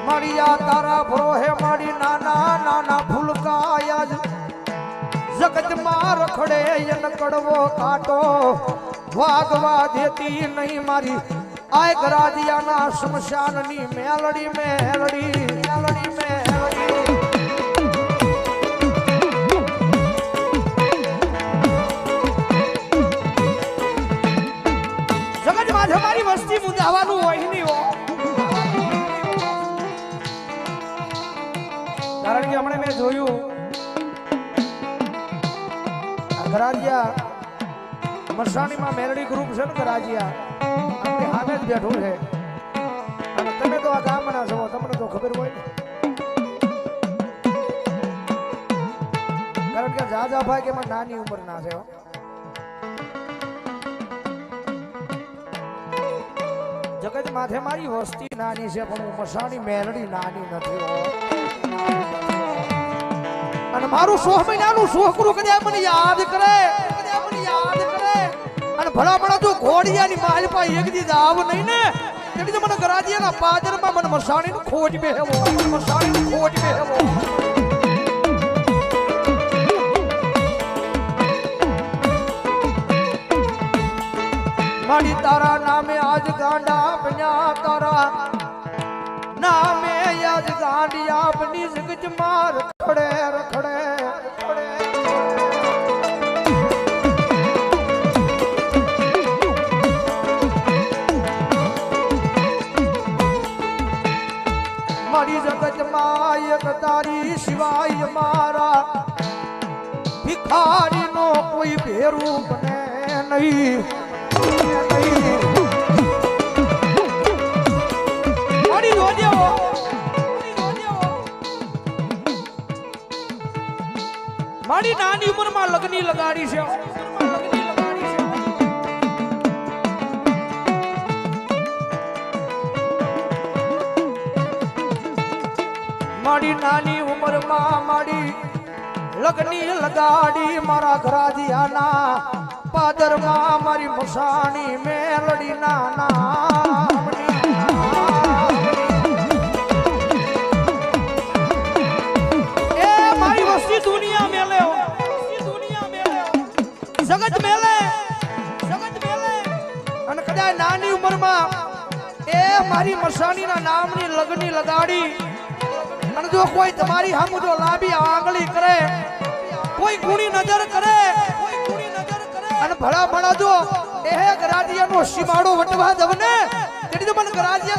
Maria તારા ભરોહે મારી નાના નાના ભૂલકાયા જગતમાં રખડે એન કડવો કાંટો વાગવા દેતી નહીં મારી આય ગરાદિયાના શમશાનની મેલડી મેલડી મેલડી મેલડી જગતમાં તમારી વસ્તી મુંજાવાનું હોય નહીં હો કારણ કે હમણાં મેં જોયું ગરાજિયા મરસાણીમાં મેરડી ગ્રુપ છે ને ગરાજિયા આપણી સામે જ બેઠું છે અને તમે તો આ ગામના છો તમને તો ખબર હોય ને કારણ કે જાજાભાઈ કે એમાં નાની ઉંમરના છે જગત માથે મારી વસ્તી નાની છે પણ મરસાણી મેરડી નાની નથી અને મારું 100 મહિનાનું છોકરું કદાચ મને યાદ કરે અને ભલામણા જો ઘોડિયાની માલ પા એક દી આવ નહીં ને તેથી તો મને ગરાજીયાના પાદરમાં મને મરસાણીનું ખોજ બેહેવો મરસાણીનું ખોજ બેહેવો મારી તારા નામે આજ ગાંડા બન્યા તારા નામે આજ ગાંડિયા બની જગત માર રખડે રખડે મારી જગત માં એક તારી સિવાય મારા ભિખારી નો કોઈ ભેરું બને નહીં મારી નાની ઉંમરમાં લગની લગાડી છે મારી નાની ઉંમરમાં મારી લગની લગાડી મારા ઘરાજીયાના પાદરમાં મારી મસાણી મેલડી નાના એ મારી વસ્તી દુનિયા મેલે જગત મેલે અને કદાચ નાની ઉંમરમાં એ મારી મસાણીના નામની લગની લગાડી અને જો કોઈ તમારી સામુ જો લાંબી આંગળી કરે કોઈ ગુણી નજર કરે અને ભલા ભલા જો એ ગરાજીયાનો સીમાડો વટવા દવ ને તેથી તો મને ગરાજીયા